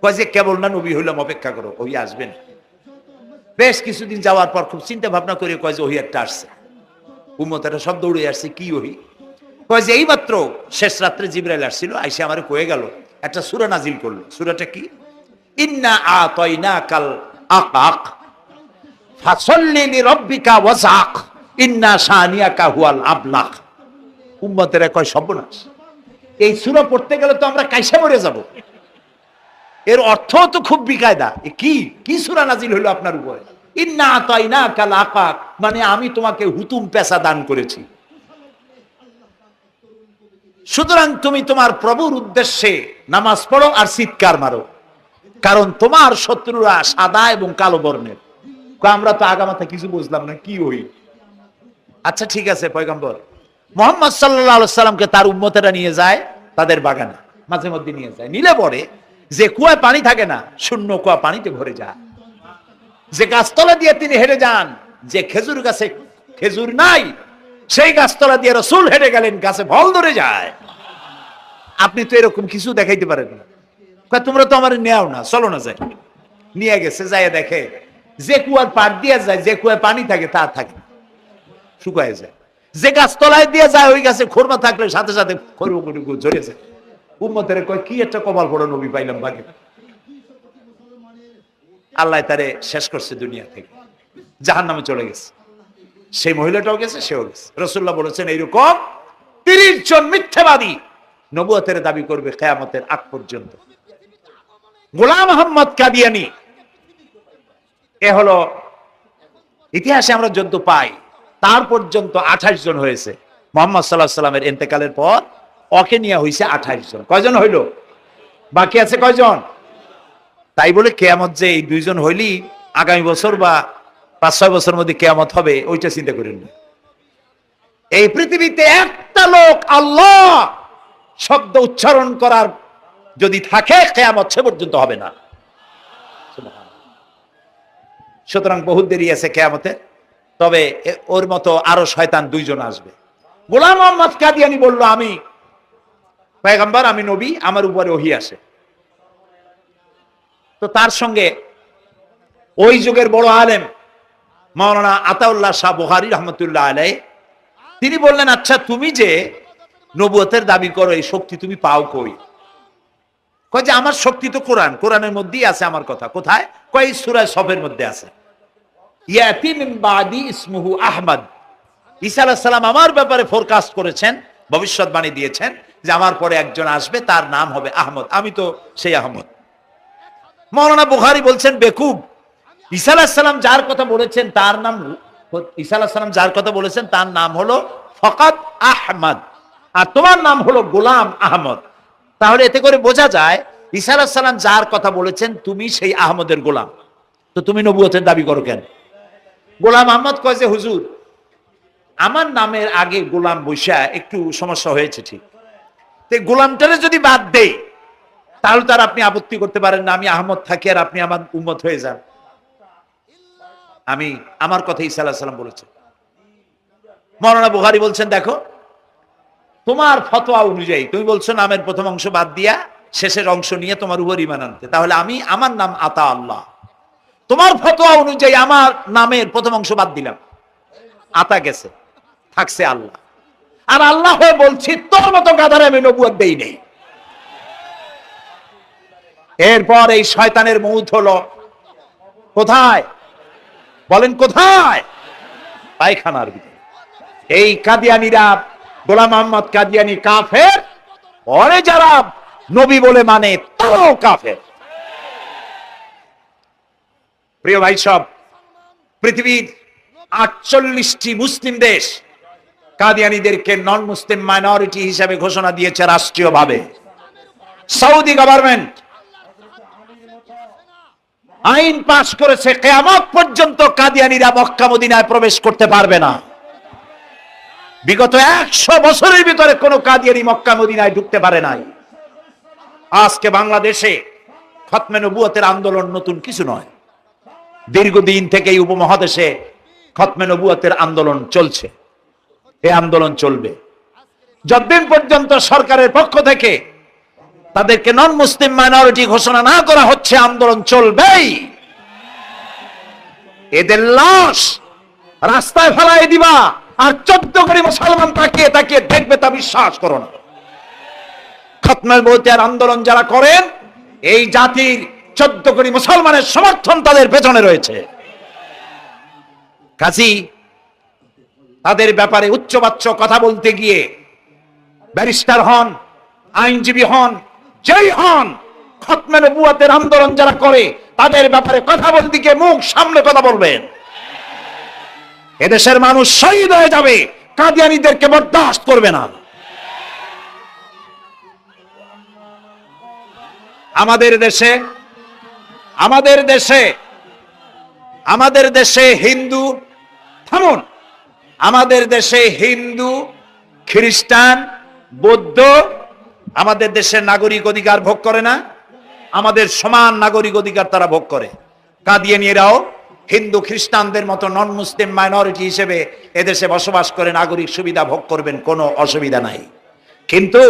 কয় যে কেবল না নবী হইলাম, অপেক্ষা করো, ওহী আসবেন। বেশ কিছুদিন যাওয়ার পর খুব চিন্তা ভাবনা করে কয় যে ওহী একটা আসছে। উম্মতেরা সব দৌড়ে আসছে, কি ওহি? কয় যে এইমাত্র শেষ রাত্রে জিবরাইল আসছিল, আইসা আমারে কয়ে গেল একটা সূরা নাজিল করলো। সূরাটা কি? ইন্না আতাইনাকাল আকাক ফাসাল্লি লিরাব্বিকা ওয়াজআক ইন্না শানিয়াকা হুয়াল আবলাক। উম্মতেরা কয় সর্বনাশ, এই সূরা পড়তে গেলে তো আমরা কাইসা মরে যাব। এর অর্থ তো খুব বিকায়দা। কি কি সূরা নাজিল হলো আপনার উপরে? ইন্না আতাইনাকাল আকাক, মানে আমি তোমাকে হুতুম পেশা দান করেছি, সুতরাং তুমি তোমার প্রভুর উদ্দেশ্যে নামাজ পড়ো আর চিৎকার মারো, কারণ তোমার শত্রুরা সাদা এবং কালো বর্ণের। আমরা তো আগামাথা কিছু বুঝলাম না, কি হই? আচ্ছা ঠিক আছে, পয়গম্বর মুহাম্মদ সাল্লাল্লাহু আলাইহি সাল্লামকে তার উম্মতেরা নিয়ে যায় তাদের বাগানে, মাঝে মধ্যে নিয়ে যায়। নিলে পরে যে কুয়ায় পানি থাকে না, শূন্য কুয়া পানিতে ভরে যায়। যে গাছতলা দিয়ে তিনি হেঁটে যান, যে খেজুর গাছে খেজুর নাই, সেই গাছতলা দিয়ে রাসূল হেঁটে গেলেন, গাছে ফল ধরে যায়। আপনি তো এরকম কিছু দেখাইতে পারেন না। তোমরা তো আমার নেও না, চলো না যাই। নিয়ে গেছে, যাই দেখে যে কুয়ার পাড় দিয়ে যায়, যে কুয়ায় পানি থাকে তা থাকে না, শুকায় যায়। যে গাছতলায় দিয়ে যায়, ওই গাছে খোরমা থাকলে সাথে সাথে খড়ুকুটুকু ঝরে যায়। উম্মতের কয় কি একটা কপাল পড়া নবী পাইলাম বাকি। আল্লাহ তারে শেষ করছে দুনিয়া থেকে, জাহান্নামে চলে গেছে। সেই মহিলাটাও গেছে, সেও গেছে। রাসূলুল্লাহ বলেছেন এইরকম 30 জন মিথ্যাবাদী নবুয়তের দাবি করবে কিয়ামতের আগ পর্যন্ত। গোলাম আহমদ কাদিয়ানী, এ হলো ইতিহাসে আমরা যদ্দ পাই, তার পর্যন্ত 28 জন হয়েছে। মুহাম্মদ সাল্লাল্লাহু আলাইহি সাল্লামের ইন্তেকালের পর ওকে নিয়ে হইছে 28 জন। কয়জন হইল? বাকি আছে কয়জন? তাই বলে কিয়ামত যে এই 2 জন হইলি আগামী বছর বা 5-6 বছরের মধ্যে কিয়ামত হবে, ওইটা চিন্তা করেন না। এই পৃথিবীতে একটা লোক আল্লাহ শব্দ উচ্চারণ করার যদি থাকে, কিয়ামত সে পর্যন্ত হবে না। সুতরাং বহুত দেরি আছে কিয়ামতে। তবে ওর মতো আরো শয়তান 2 জন আসবে। গোলাম আহমদ কাদিয়ানী বলল, আমি পয়গম্বর, আমি নবী, আমার উপরে ওহী আসে। তো তার সঙ্গে ওই যুগের বড় আলেম মাওলানা আতাউল্লাহ শাহ বুখারী রহমতুল্লাহ আলাইহি, তিনি বললেন, আচ্ছা তুমি যে নবুয়তের দাবি করো, এই শক্তি তুমি পাও কই? কয় যে আমার শক্তি তো কোরআন, কোরআনের মধ্যেই আছে আমার কথা। কোথায়? কয় সূরা সফের মধ্যে আছে, ইয়াতি মিন বাদি ইসমুহু আহমদ। ঈসা আলাইহিস সালাম আমার ব্যাপারে ফোরকাস্ট করেছেন, ভবিষ্যৎবাণী দিয়েছেন যে আমার পরে একজন আসবে, তার নাম হবে আহমদ। আমি তো সেই আহমদ। মাওলানা বুখারী বলছেন, বেকুব, ঈসা আলাইহিস সালাম যার কথা বলেছেন তার নাম, ঈসা আলাইহিস সালাম যার কথা বলেছেন তার নাম হলো ফকাত আহমদ, আর তোমার নাম হলো গোলাম আহমদ। তাহলে এতে করে বোঝা যায় ঈসা আলাইহিস সালাম যার কথা বলেছেন তুমি সেই আহমদের গোলাম। তো তুমি নবুয়তের দাবি করো কেন? গোলাম আহমদ কয় যে হুজুর, আমার নামের আগে গোলাম বৈশা একটু সমস্যা হয়েছে, ঠিক, তো গোলামটারে যদি বাদ দেই তাহলে তার আপনি আপত্তি করতে পারেন না, আমি আহমদ থাকি আর আপনি আমার উম্মত হয়ে যান। আমি আমার কথা ঈসা আলাইহিস সালাম বলেছেন। মাওলানা বুখারী বলছেন, দেখো তোমার ফতোয়া অনুযায়ী তুমি বলছো নামের প্রথম অংশ বাদ দিয়া শেষের অংশ নিয়ে তোমার উপর ঈমান আনতে, তাহলে আমার নাম আতা আল্লাহ। তোমার ফতোয়া অনুযায়ী আমার নামের প্রথম অংশ বাদ দিলাম, আতা গেছে, থাকছে আল্লাহ। আর আল্লাহ হয়ে বলছি তোর মতো গাধারে আমি নবুয়ত দেই নেই। এরপর এই শয়তানের মৌত হলো কোথায়? বলেন কোথায়? পায়খানার ভিতরে। এই কাদিয়ানীরা, গোলাম আহমদ কাদিয়ানী কাফের, পরে যারা নবী বলে মানে তারাও কাফের। প্রিয় ভাই সব, পৃথিবীর 48টি মুসলিম দেশ কাদিয়ানীদেরকে নন মুসলিম মাইনরিটি হিসেবে ঘোষণা দিয়েছে রাষ্ট্রীয়ভাবে। সৌদি গভর্নমেন্ট আইন পাশ করেছে, কিয়ামত পর্যন্ত কাদিয়ানীরা মক্কা মদিনায় প্রবেশ করতে পারবে না। বিগত 100 বছরের ভিতরে কোন কাদিয়ানী মক্কা মদিনায় ঢুকতে পারে নাই। আজকে বাংলাদেশে খতমে নবুয়তের আন্দোলন নতুন কিছু নয়। দীর্ঘদিন থেকে এই উপমহাদেশে খতমে নবুয়তের আন্দোলন চলছে, এই আন্দোলন চলবে যতদিন পর্যন্ত সরকারের পক্ষ থেকে তাদেরকে নন মুসলিম মাইনরিটি ঘোষণা না করা হচ্ছে, আন্দোলন চলবেই। এদের লাশ রাস্তায় ফেলাই দিবা, আর 14 কোটি মুসলমান তাকিয়ে তাকিয়ে দেখবে তা বিশ্বাস করো না। খতমে বইতের আন্দোলন যারা করেন, এই জাতির 14 কোটি মুসলমানের সমর্থন তাদের পেছনে রয়েছে। কাজী তাদের ব্যাপারে উচ্চবাচ্য কথা বলতে গিয়ে ব্যারিস্টার হন, আইনজীবী হন, যেই হন, খতমে নবুয়তের আন্দোলন যারা করে তাদের ব্যাপারে কথা বলতে গিয়ে মুখ সামনে কথা বলবেন। এদেশের মানুষ শহীদ হয়ে যাবে, কাদিয়ানীদেরকে বরদাস্ত করবে না। আমাদের দেশে হিন্দু, থামুন, আমাদের দেশে হিন্দু, খ্রিস্টান, বৌদ্ধ আমাদের দেশের নাগরিক অধিকার ভোগ করে না? আমাদের সমান নাগরিক অধিকার তারা ভোগ করে। কাদিয়ানীরাও হিন্দু খ্রিস্টানদের মতো নন মুসলিম মাইনরিটি হিসেবে এদেশে বসবাস করে নাগরিক সুবিধা ভোগ করবেন, কোনো অসুবিধা নাই। কিন্তু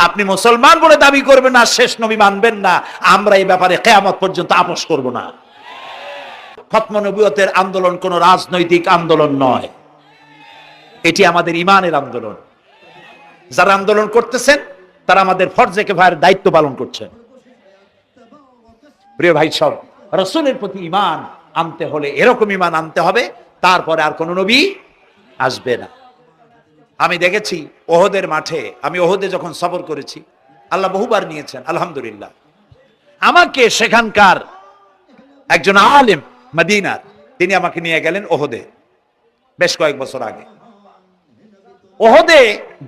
আপনি মুসলমান বলে দাবি করবেন না, শেষ নবী মানবেন না, আমরা এই ব্যাপারে কিয়ামত পর্যন্ত আপোষ করব না। খতমে নবুয়তের আন্দোলন কোনো রাজনৈতিক আন্দোলন নয়, এটি আমাদের ঈমানের আন্দোলন। যারা আন্দোলন করতেছেন তারা আমাদের ফরজে কিফায়ার দায়িত্ব পালন করছেন। প্রিয় ভাই সব, রাসূলের প্রতি ঈমান আনতে হলে এরকম ঈমান আনতে হবে, তারপরে আর কোনো নবী আসবে না। আমি দেখেছি ওহদের মাঠে, আমি ওহদে যখন সফর করেছি, আল্লাহ বহুবার নিয়েছেন আলহামদুলিল্লাহ। আমাকে সেখানকার একজন আলেম মদিনার, তিনি আমাকে নিয়ে গেলেন ওহদে বেশ কয়েক বছর আগে। ওহদে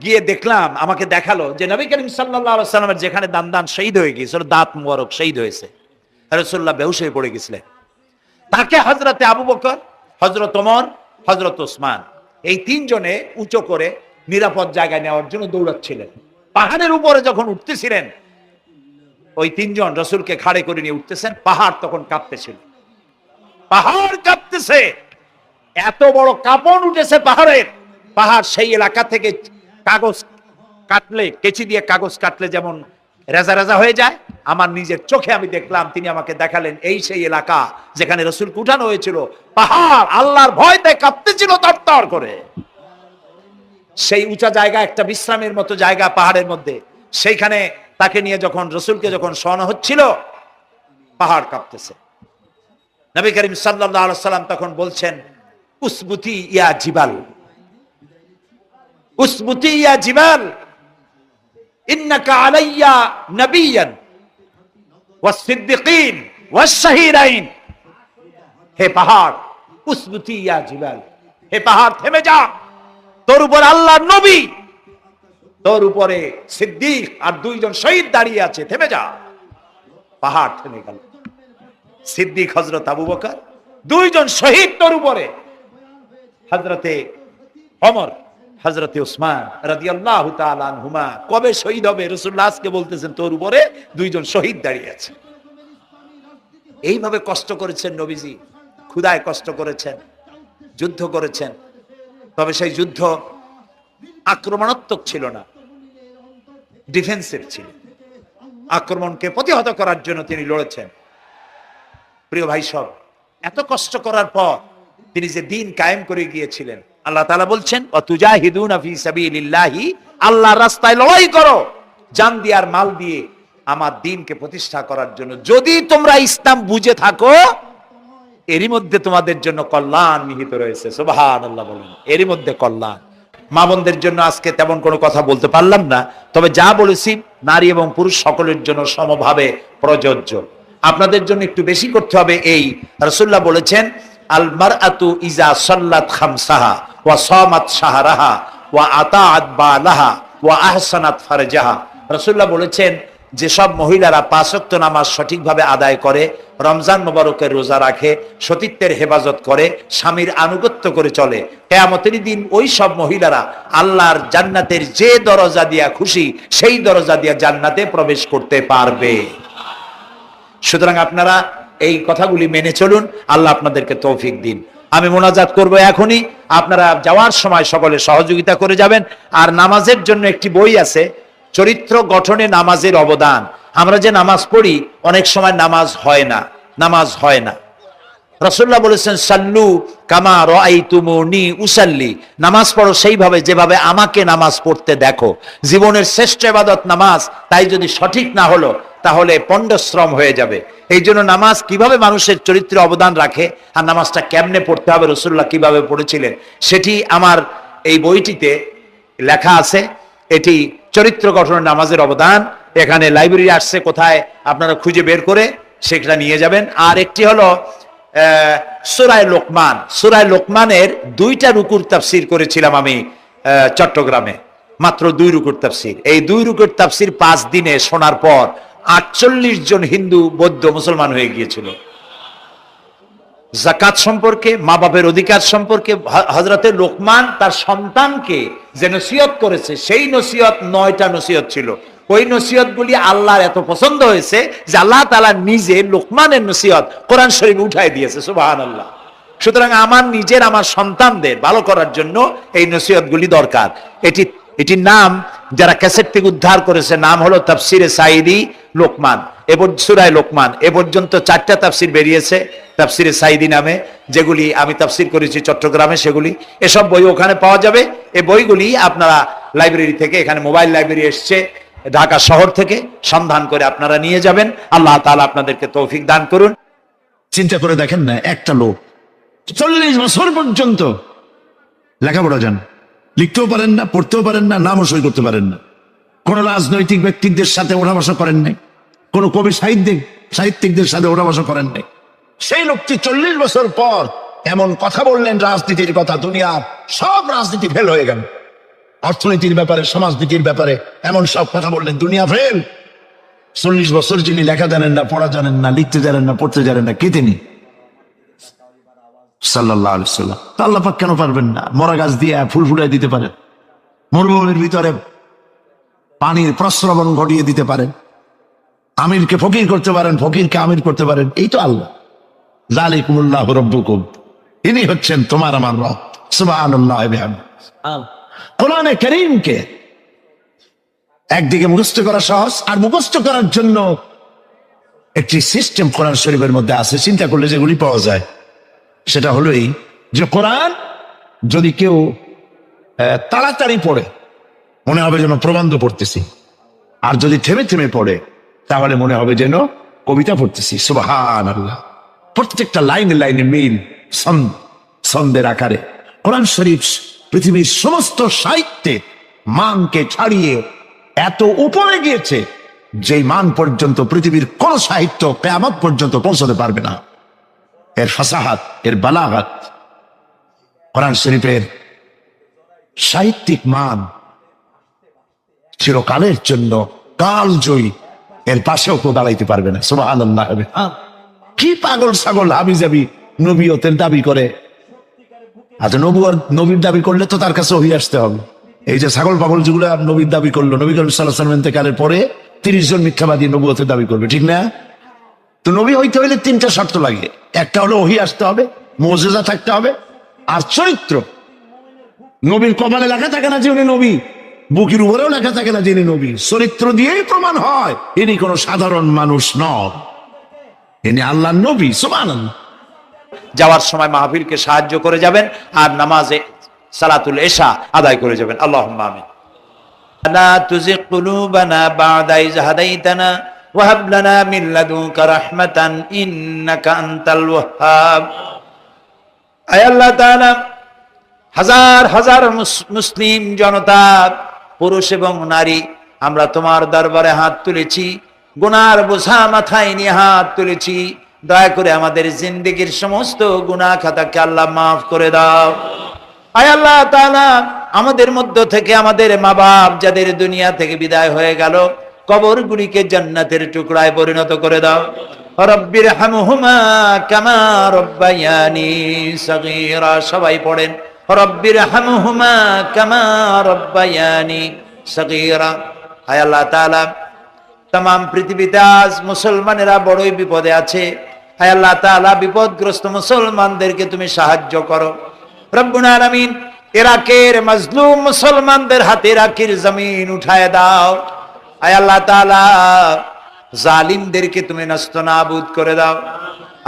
গিয়ে দেখলাম, আমাকে দেখালো যে নবী করিম সাল্লাল্লাহু আলাইহি ওয়াসাল্লামের যেখানে দান শহীদ হয়ে গিয়েছিল, দাঁত মুবারক শহীদ হয়েছে, রাসূলুল্লাহ বেহুশ হয়ে পড়ে গেছিলেন। তাকে হযরতে আবু বকর, হযরত ওমর, হযরত ওসমান এই তিনজনে উঁচু করে নিরাপদ জায়গায় নেওয়ার জন্য দৌড়াচ্ছিলেন। পাহাড়ের উপরে যখন উঠতেছিলেন, ওই তিনজন রাসূলকে খাড়ে করে নিয়ে উঠতেছেন, পাহাড় তখন কাঁপতেছিল, পাহাড় কাঁপতেছে, এত বড় কাঁপন উঠেছে পাহাড়ের। পাহাড় সেই এলাকা থেকে কাগজ কাটলে, কেচি দিয়ে কাগজ কাটলে যেমন রেজা রেজা হয়ে যায়, আমার নিজের চোখে আমি দেখলাম। তিনি আমাকে দেখালেন এই সেই এলাকা যেখানে রাসূলকে উঠানো হয়েছিল। পাহাড় আল্লাহর ভয়তে কাঁপতেছিল তরতর করে। সেই উঁচা জায়গা, একটা বিশ্রামের মতো জায়গা পাহাড়ের মধ্যে, সেইখানে তাকে নিয়ে যখন রাসূলকে যখন শোয়ানো হচ্ছিল, পাহাড় কাঁপতেছে। নবী করিম সাল্লাল্লাহু আলাইহি ওয়াসাল্লাম তখন বলছেন, উসবুতি ইয়া জিবাল, উসবুতি ইয়া জিবাল, ইন্নাকা আলাইয়া নবিয়ান ওয়াস সিদ্দিকিন ওয়াস শাহীদাইন। হে পাহাড়, উসবুতি ইয়া জিবাল, হে পাহাড় থেমে যা, তোর উপর আল্লাহর নবী, তোর উপরে সিদ্দিক আর দুইজন শহীদ দাঁড়িয়ে আছে, থেমে যা। পাহাড় থেমে গেল। সিদ্দিক হযরত আবু বকর, দুইজন শহীদ তোর উপরে, হযরতে ওমর, হযরতে ওসমান রাদিয়াল্লাহু তাআলা আনহুমা। কবে শহীদ হবে? রাসূলুল্লাহ আজকে বলতেছেন তোর উপরে দুইজন শহীদ দাঁড়িয়ে আছে। এইভাবে কষ্ট করেছেন নবীজি, ক্ষুধায় কষ্ট করেছেন, যুদ্ধ করেছেন। তবে সেই যুদ্ধ আক্রমণাত্মক ছিল না, ডিফেন্সিভ ছিল। আক্রমণকে প্রতিহত করার জন্য তিনি লড়েছেন। প্রিয় ভাই সব, এত কষ্ট করার পর তিনি যে দিন কায়েম করে গিয়েছিলেন, আল্লাহ তাআলা বলছেন, ওয়াতুজাহিদুনা ফি সাবিলিল্লাহি, আল্লাহর রাস্তায় লড়াই করো জান দিয়ে আর মাল দিয়ে আমার দ্বীনকে প্রতিষ্ঠা করার জন্য। যদি তোমরা ইসলাম বুঝে থাকো, এরই মধ্যে তোমাদের জন্য কল্যাণ নিহিত রয়েছে। সুবহানাল্লাহ বলেন, এরই মধ্যে কল্যাণ। মা বোনদের জন্য আজকে তেমন কোনো কথা বলতে পারলাম না, তবে যা বলেছি নারী এবং পুরুষ সকলের জন্য সমভাবে প্রযোজ্য। আপনাদের জন্য একটু বেশি করতে হবে। এই রাসূলুল্লাহ বলেছেন, আল মারআতু ইজা সাল্লাত খামসাহা ওয়া সামাত শাহরাহা ওয়া আতাআত বালাহা ওয়া আহসানাত ফারজাহা। রাসূলুল্লাহ বলেছেন, যেসব মহিলারা 5 ওয়াক্ত নামাজ সঠিকভাবে আদায় করে, রমজান মোবারকের রোজা রাখে, সতীত্বের হেফাজত করে, স্বামীর আনুগত্য করে চলে, কিয়ামতের দিন ওই সব মহিলারা আল্লাহর জান্নাতের যে দরজা দিয়া খুশি সেই দরজা দিয়া জান্নাতে প্রবেশ করতে পারবে। সুতরাং আপনারা এই কথাগুলি মেনে চলুন, আল্লাহ আপনাদেরকে তৌফিক দিন। আমি মোনাজাত করব এখনই, আপনারা যাওয়ার সময় সকলে সহযোগিতা করে যাবেন। আর নামাজের জন্য একটি বই আছে, চরিত্র গঠনে নামাজের অবদান। আমরা যে নামাজ পড়ি, অনেক সময় নামাজ হয় না। রাসূলুল্লাহ বলেছেন সাল্লু কামা রাআইতুমুনি উসাল্লি, নামাজ পড়ো সেইভাবে যেভাবে আমাকে নামাজ পড়তে দেখো। জীবনের শ্রেষ্ঠ ইবাদত নামাজ, তাই যদি সঠিক না হলো তাহলে পণ্ডশ্রম হয়ে যাবে। এই জন্য নামাজ কিভাবে মানুষের চরিত্রে অবদান রাখে আর নামাজটা কেমনে পড়তে হবে, রাসূলুল্লাহ কিভাবে পড়েছিলেন, সেটি আমার এই বইটিতে লেখা আছে। এটি চরিত্র গঠনের নামাজের অবদান। এখানে লাইব্রেরি আসছে, কোথায় আপনারা খুঁজে বের করে সেটা নিয়ে যাবেন। আর একটি হলো সূরা লোকমান। সূরা লোকমানের 2টা রুকুর তাফসীর করেছিলাম আমি চট্টগ্রামে, মাত্র 2 রুকুর তাফসীর। এই 2 রুকুর তাফসীর 5 দিনে শোনার পর 48 জন হিন্দু বৌদ্ধ মুসলমান হয়ে গিয়েছিল। যাকাত সম্পর্কে, মা বাপের অধিকার সম্পর্কে হযরতে লোকমান তার সন্তানকে যে নসিহত করেছে, সেই নসিহত 9টা নসিহত ছিল। ওই নসিহতগুলি আল্লাহর এত পছন্দ হয়েছে যে আল্লাহ তাআলা নিজে লোকমানের নসিহত কোরআন শরীফে উঠাই দিয়েছে। সুবহানাল্লাহ। সুতরাং আমার নিজের, আমার সন্তানদের ভালো করার জন্য এই নসিহতগুলি দরকার। এটির নাম যারা ক্যাসেট থেকে উদ্ধার করেছে, নাম হলো তাফসিরে সাঈদী লোকমান। সূরা লোকমান এ পর্যন্ত 4টা তাফসির বেরিয়েছে তাফসিরে সাঈদী নামে, যেগুলি আমি তাফসির করেছি চট্টগ্রামে। সেগুলি, এসব বই ওখানে পাওয়া যাবে। এই বইগুলি আপনারা লাইব্রেরি থেকে, এখানে মোবাইল লাইব্রেরি এসছে ঢাকা শহর থেকে, সন্ধান করে আপনারা নিয়ে যাবেন। আল্লাহ তাআলা আপনাদেরকে তৌফিক দান করুন। চিন্তা করে দেখেন না, একটা লোক 40 বছর পর্যন্ত লেখাপড়া জান, লিখতেও পারেন না, পড়তেও পারেন না, নামও সই করতে পারেন না, কোন রাজনৈতিক ব্যক্তিদের সাথে ওঠা বসা করেন নাই, কোন কবি সাহিত্যিকদের সাথে ওঠা বসা করেন নাই। সেই লোকটি 40 বছর পর এমন কথা বললেন রাজনীতির কথা, দুনিয়ার সব রাজনীতি ফেল হয়ে গেল। অর্থনীতির ব্যাপারে, সমাজনীতির ব্যাপারে এমন সব কথা বললেন, দুনিয়া ফেল। 40 বছর যিনি লেখা জানেন না, পড়া জানেন না, লিখতে জানেন না, পড়তে জানেন না, কে তিনি? সাল্লাল্লাহু আলাইহি ওয়াসাল্লাম। আল্লাহ পাক কেন পারবেন না? মরা গাছ দিয়ে ফুল ফুটাই দিতে পারেন, মরুভূমির ভিতরে পানির প্রস্রবণ ঘটিয়ে দিতে পারেন, আমিরকে ফকির করতে পারেন, ফকিরকে আমির করতে পারেন। এই তো আল্লাহ। যালিকুমুল্লাহু রাব্বুকুম, ইনি হচ্ছেন তোমার আমার রব। সুবহানাল্লাহ। কোরআনে কারীমকে একদিকে মুখস্থ করা সহজ, আর মুখস্থ করার জন্য একটি সিস্টেম কোরআন শরীফের মধ্যে আছে, চিন্তা করলে যেগুলি পাওয়া যায়। সেটা হলো এই যে কোরআন যদি কেউ তাড়াতাড়ি পড়ে মনে হবে যেন প্রবন্ধ পড়তেছি, আর যদি থেমে থেমে পড়ে তাহলে মনে হবে যেন কবিতা পড়তেছি। সুবহানাল্লাহ। প্রত্যেকটা লাইনে লাইনে মিল, ছন্দের আকারে কোরআন শরীফ পৃথিবীর সমস্ত সাহিত্যে মানকে ছাড়িয়ে এত উপরে গিয়েছে যে মান পর্যন্ত পৃথিবীর কোন সাহিত্য কিয়ামত পর্যন্ত পৌঁছতে পারবে না। এর ফাসাহাত, এর বালাগাত, কোরআন শরীফের সাহিত্যিক মান চিরকালের জন্য কালজয়ী, এর পাশেও কেউ দাঁড়াইতে পারবে না। সুবহানাল্লাহ। কি পাগল ছাগল হাবি যাবি নবীয়তের দাবি করে। আচ্ছা, নবীর দাবি করলে তো তার কাছে ওহী আসতে হবে। এই যে ছাগল পাগল যেগুলো নবীর দাবি করলো, নবী করিম সাল্লাল্লাহু আলাইহি ওয়াসাল্লাম ইন্তেকালের পরে 30 জন মিথ্যাবাদী নবুয়তের দাবি করবে, ঠিক না? তো নবী হইতে হইলে 3টা শর্ত লাগে। একটা হলো ওহী আসতে হবে, মুজিজা থাকতে হবে, আর চরিত্র। নবীর কপালে লেখা থাকে না যে উনি নবী, বুকের উপরেও লেখা থাকে না যে ইনি নবী। চরিত্র দিয়েই প্রমাণ হয় ইনি কোনো সাধারণ মানুষ নন, ইনি আল্লাহর নবী। সুবহানাল্লাহ। যাওয়ার সময় মাহফিলকে সাহায্য করে যাবেন, আর নামাজে সালাতুল ইশা আদায় করে যাবেন। আল্লাহুম্মা আমিন। লা তুযিগ কুলুবানা বা'দা ইয হাদাইতানা ওয়া হাব লানা মিন লাদুনকা রাহমাতান ইন্নাকা আনতাল ওয়াহ্হাব। আয় আল্লাহ তাআলা, হাজার হাজার মুসলিম জনতা, পুরুষ এবং নারী, আমরা তোমার দরবারে হাত তুলেছি, গুনার বোঝা মাথায় নিয়ে হাত তুলেছি। দয়া করে আমাদের জিন্দেগীর সমস্ত গুনাহ খাতাকে আল্লাহ মাফ করে দাও। আয় আল্লাহ তাআলা, আমাদের মধ্য থেকে আমাদের মা বাপ যাদের দুনিয়া থেকে বিদায় হয়ে গেল, কবরগুলিকে জান্নাতের টুকরায় পরিণত করে দাও। রব্বির হামহুমা কামা রব্বায়ানি সগীরা। সবাই পড়েন, রব্বির হামহুমা কামা রব্বায়ানি সগীরা। আয় আল্লাহ তাআলা, তাম পৃথিবীতে আজ মুসলমানেরা বড়ই বিপদে আছে। হায় আল্লাহ তাআলা, বিপদগ্রস্ত মুসলমানদেরকে তুমি সাহায্য করো। রব্বুল আলামিন, ইরাকের মাজলুম মুসলমানদের হাতে ইরাকের জমিন উঠায় দাও। হায় আল্লাহ তাআলা, জালিমদেরকে তুমি নস্ত নাবুদ করে দাও।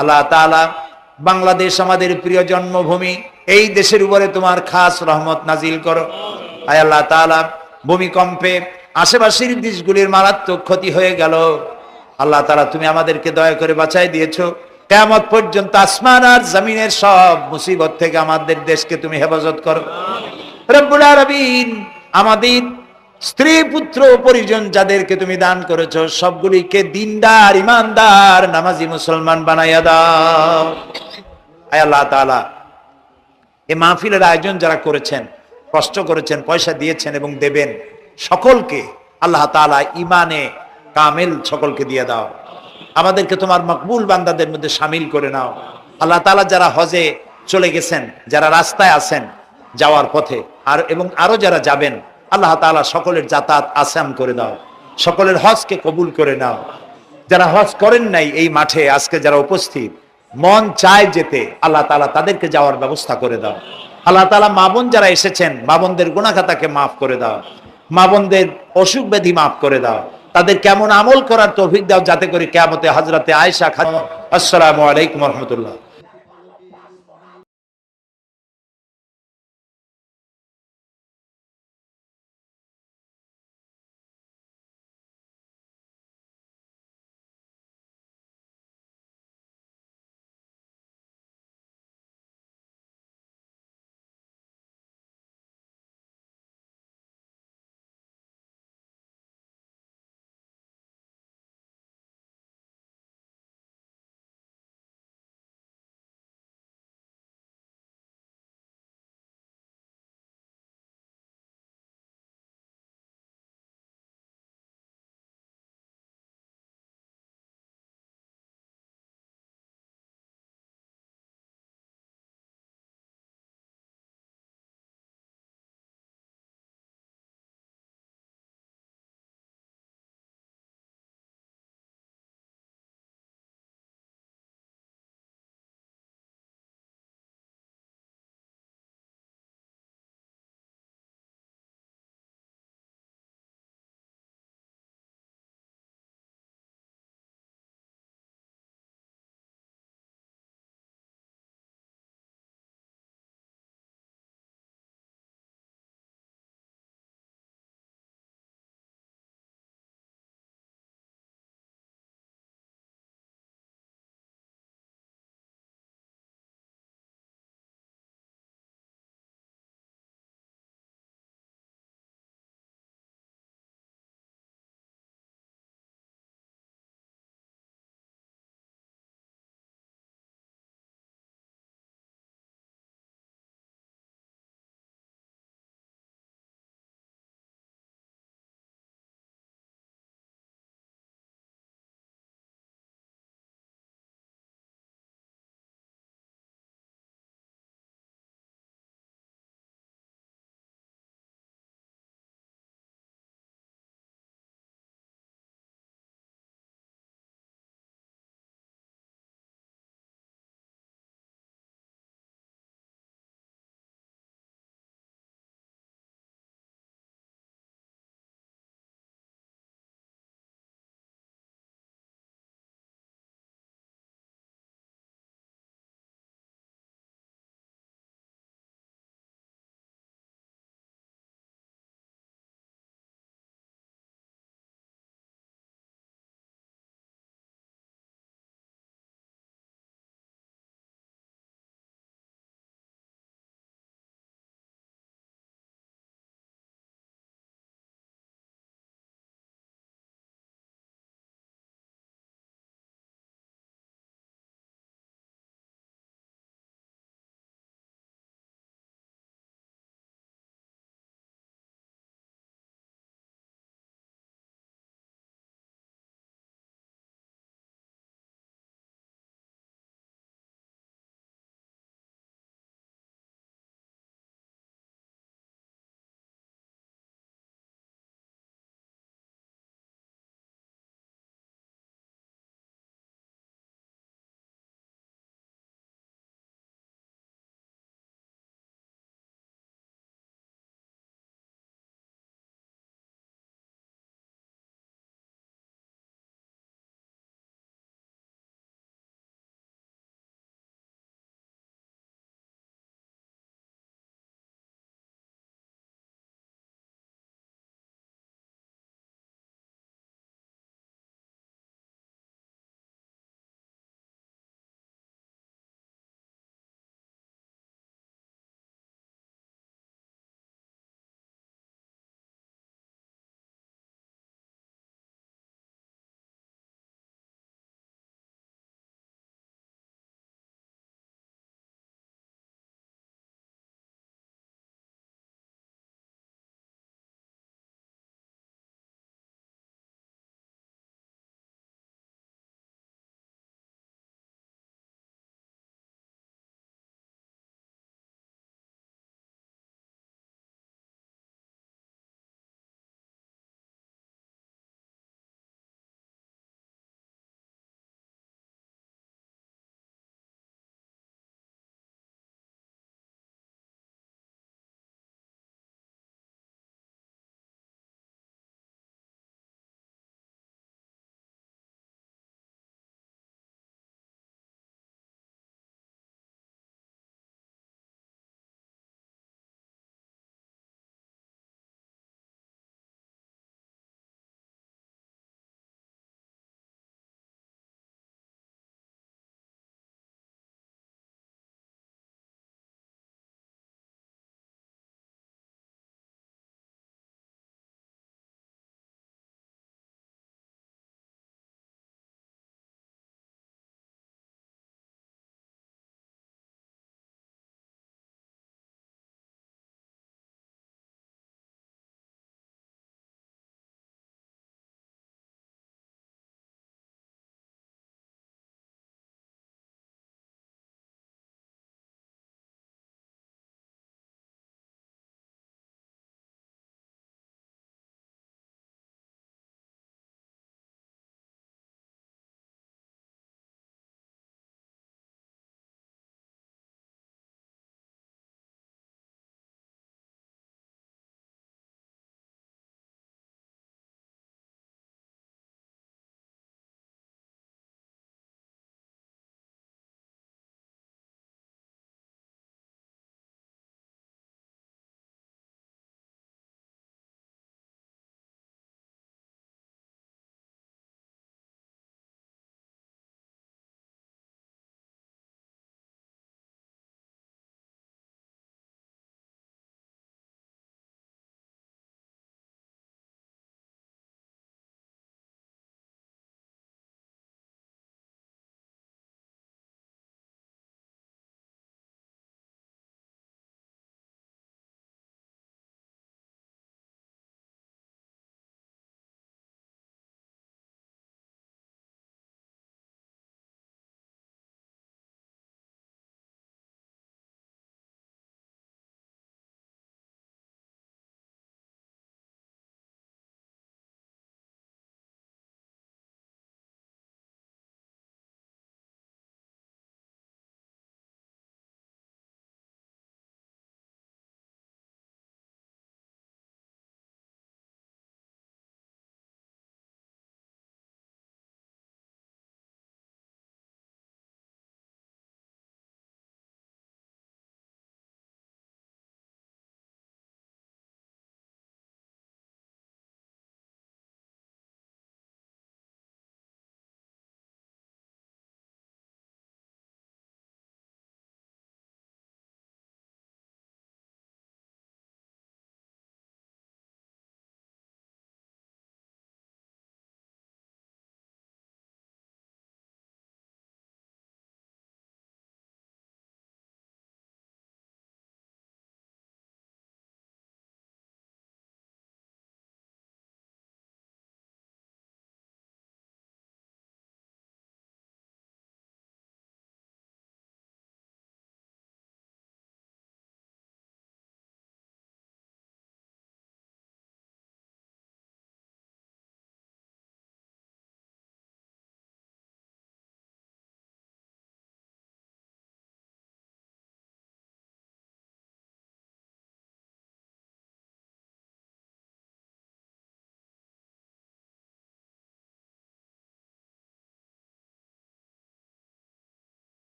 আল্লাহ তাআলা, বাংলাদেশ আমাদের প্রিয় জন্মভূমি, এই দেশের উপরে তোমার খাস রহমত নাজিল করো। আয় আল্লাহ তাআলা, ভূমিকম্পে আশেপাশের দেশগুলির মারাত্মক ক্ষতি হয়ে গেল। আল্লাহ তাআলা, তুমি আমাদেরকে দয়া করে বাঁচাই দিয়েছো। কিয়ামত পর্যন্ত আসমান আর জমিনের সব মুসিবত থেকে আমাদের দেশকে তুমি হেফাজত করো। রব্বুল আলামিন, আমাদের স্ত্রী পুত্র পরিজন যাদেরকে তুমি দান করেছো সবগুলিকে দিনদার, ইমানদার, নামাজি মুসলমান বানাইয়া দাও। আয় আল্লাহ তাআলা, এই মাহফিলের আয়োজন যারা করেছেন, কষ্ট করেছেন, পয়সা দিয়েছেন এবং দেবেন, সকলকে আল্লাহ তাআলা ইমানে কামেল সকলকে দিয়ে দাও। আমাদেরকে তোমার মকবুল বান্দাদের মধ্যে শামিল করে নাও। আল্লাহ তাআলা, যারা হজে চলে গেছেন, যারা রাস্তায় আছেন যাওয়ার পথে, আর এবং আরো যারা যাবেন, আল্লাহ তাআলা সকলের যাতায়াত আসান করে দাও, সকলের হজকে কবুল করে নাও। যারা হজ করেন নাই, এই মাঠে আজকে যারা উপস্থিত, মন চায় যেতে, আল্লাহ তাআলা তাদেরকে যাওয়ার ব্যবস্থা করে দাও। আল্লাহ তাআলা, মা বোন যারা এসেছেন, মা বোনদের গুনাহ খাতাকে মাফ করে দাও, মা বোনদের অসুখ ব্যাধি মাফ করে দাও, তাদের কেমন আমল করার তৌফিক দাও, যাতে করে কিয়ামতে হযরতে আয়েশা। আসসালামু আলাইকুম ওয়া রাহমাতুল্লাহ।